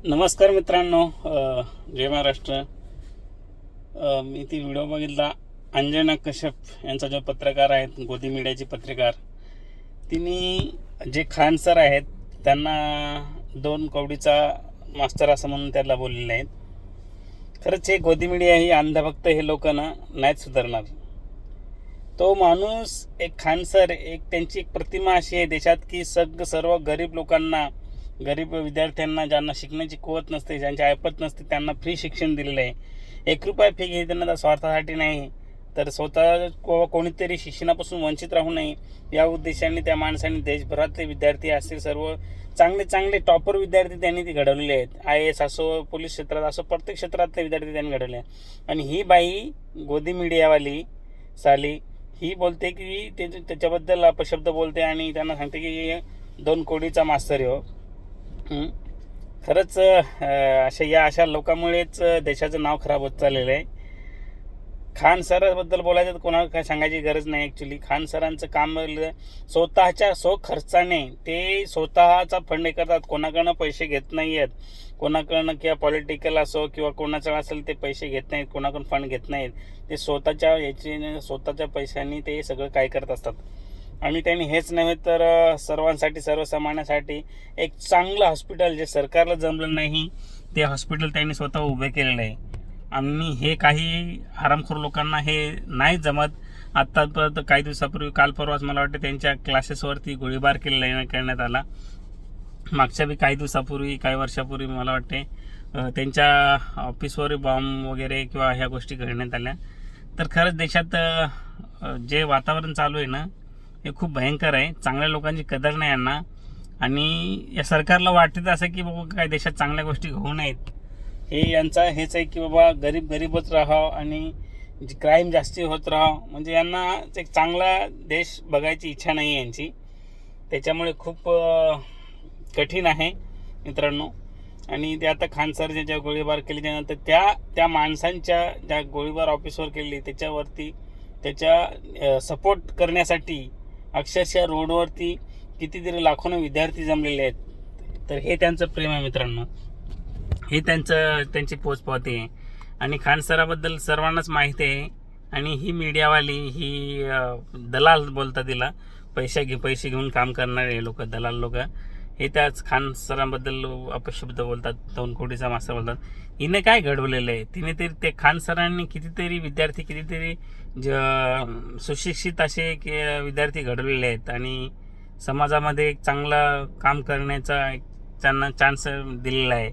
नमस्कार मित्रांनो, जय महाराष्ट्र. मी ती व्हिडिओ बघितला. अंजना कश्यप यांचा जो पत्रकार आहेत, गोदी मीडियाचे पत्रकार, तिने जे खान सर आहेत त्यांना दोन कवडीचा मास्तर असं म्हणून त्याला बोललेले आहेत. खरंच हे गोदी मीडिया ही अंधभक्त हे लोक नाहीत सुधारणार. तो माणूस एक खान सर, एक त्यांची एक प्रतिमा अशी आहे देशात की सर्व गरीब लोकांना, गरीब विद्यार्थ्यांना, ज्यांना शिकण्याची कुवत नसते, ज्यांची ऐपत नसते, त्यांना फ्री शिक्षण दिलेलं आहे. 1 रुपया फी घेते त्यांना स्वार्थासाठी नाही, तर स्वतः कोणीतरी शिक्षणापासून वंचित राहू नये या उद्देशाने त्या माणसाने देशभरातले विद्यार्थी असतील, सर्व चांगले चांगले टॉपर विद्यार्थी त्यांनी ते घडवलेले आहेत. IAS असो, पोलीस क्षेत्रात असो, प्रत्येक क्षेत्रातले विद्यार्थी त्यांनी घडवले आहेत. आणि ही बाई गोदी मीडियावाली साली ही बोलते की त्याच्याबद्दल अपशब्द बोलते आणि त्यांना सांगते की 2 कोटीचा मास्तर हो. खरंच अशा लोकांमुळेच देशाचं नाव खराब होत चाललेलं आहे. खान सराबद्दल बोलायचं तर कोणाला काय सांगायची गरज नाही. ॲक्च्युली खान सरांचं काम स्वतःच्या खर्चाने ते स्वतःचा फंड हे करतात. कोणाकडनं पैसे घेत नाही आहेत, कोणाकडनं किंवा पॉलिटिकल असो किंवा कोणाचं असेल ते पैसे घेत नाहीत, कोणाकडून फंड घेत नाहीत. ते स्वतःच्या पैशांनी ते सगळं काय करत असतात. आणि त्यांनी हेच नव्हे तर सर्वांसाठी, सर्वसामान्यांसाठी एक चांगलं हॉस्पिटल जे सरकारला जमलं नाही ते हॉस्पिटल त्यांनी स्वतः उभे केलेलं आहे. आणि हे काही हरामखोर लोकांना हे नाही जमत. आत्तापर्यंत काही दिवसापूर्वी, काल परवाच मला वाटतं त्यांच्या क्लासेसवरती गोळीबार करण्यात आला. मागच्या बी काही दिवसापूर्वी, काही वर्षापूर्वी मला वाटते त्यांच्या ऑफिसवर बॉम्ब वगैरे किंवा ह्या गोष्टी घडण्यात आल्या. तर खरंच देशात जे वातावरण चालू आहे ना, हे खूप भयंकर आहे. चांगल्या लोकांची कदर नाही यांना. आणि या सरकारला वाटतं असं की बाबा काय देशात चांगल्या गोष्टी होऊ नयेत. हे यांचा हेच आहे की बाबा गरीबच राहावं आणि क्राईम जास्ती होत राहावं. म्हणजे यांना एक चांगला देश बघायची इच्छा नाही आहे यांची. त्याच्यामुळे खूप कठीण आहे मित्रांनो. आणि ते आता खान सर ज्या गोळीबार केली त्यानंतर त्या माणसांच्या ज्या गोळीबार ऑफिसवर केली त्याच्यावरती, त्याच्या सपोर्ट करण्यासाठी अक्षरशः रोडवरती कितीतरी लाखोनं विद्यार्थी जमलेले आहेत. तर हे त्यांचं प्रेम आहे मित्रांनो, हे त्यांची पोचपावती आहे. आणि खान सराबद्दल सर्वांनाच माहिती आहे. आणि ही मीडियावाली ही दलाल बोलतात, तिला पैसे घेऊन काम करणारे लोक, दलाल लोक, हे त्याच खान सरांबद्दल अपशब्द बोलतात, 2 कोटीचा मास्तर बोलतात. हिने काय घडवलेलं आहे? तिने ते खान सरांनी कितीतरी विद्यार्थी, कितीतरी सुशिक्षित असे विद्यार्थी घडवलेले आहेत आणि समाजामध्ये एक चांगलं काम करण्याचा त्यांना चान्स दिलेला आहे.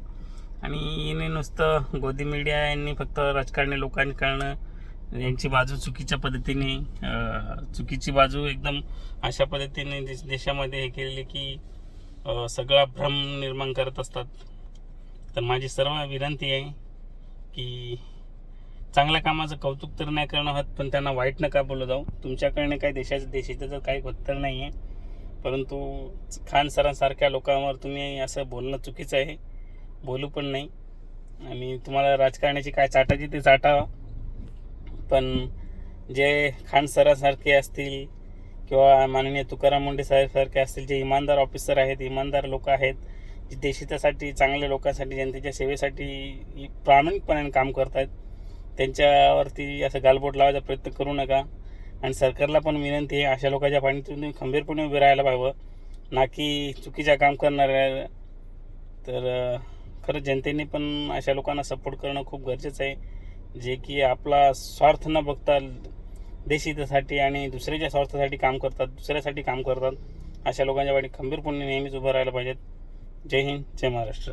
आणि हिने नुसतं गोदी मीडिया यांनी फक्त राजकारणी लोकांकडनं यांची बाजू चुकीच्या पद्धतीने, चुकीची बाजू एकदम अशा पद्धतीने देशामध्ये हे केलेली की सगळा भ्रम निर्माण करत असतात. तर माझी सर्व विनंती आहे की चांगल्या कामाचं कौतुक तर नाही करणं होत, पण त्यांना वाईट नका बोलू जाऊ. तुमच्याकडनं काही देशाचं तर काही होत तर नाही आहे, परंतु खान सरांसारख्या लोकांवर तुम्ही असं बोलणं चुकीचं आहे. बोलू पण नाही. आणि तुम्हाला राजकारणाची काय चाटायची ते चाटावं, पण जे खान सरांसारखे असतील किंवा माननीय तुकाराम मुंडे साहेबसारखे असतील, जे इमानदार ऑफिसर आहेत, इमानदार लोक आहेत, जे देशासाठी, चांगल्या लोकांसाठी, जनतेच्या सेवेसाठी प्रामाणिकपणे काम करत आहेत, त्यांच्यावरती असं गालबोट लावायचा प्रयत्न करू नका. आणि सरकारला पण विनंती आहे, अशा लोकांच्या पाठीशी तुम्ही खंबीरपणे उभे राहायला पाहिजे, ना की चुकीच्या काम करणाऱ्या. तर खरं जनतेने पण अशा लोकांना सपोर्ट करणं खूप गरजेचं आहे, जे की आपला स्वार्थ न बघता देशहितासाठी आणि दुसऱ्याच्या स्वार्थासाठी काम करतात, दुसऱ्यासाठी काम करतात. अशा लोकांच्या पाठी खंबीरपणे नेहमीच उभं राहायला पाहिजेत. जय हिंद, जय महाराष्ट्र.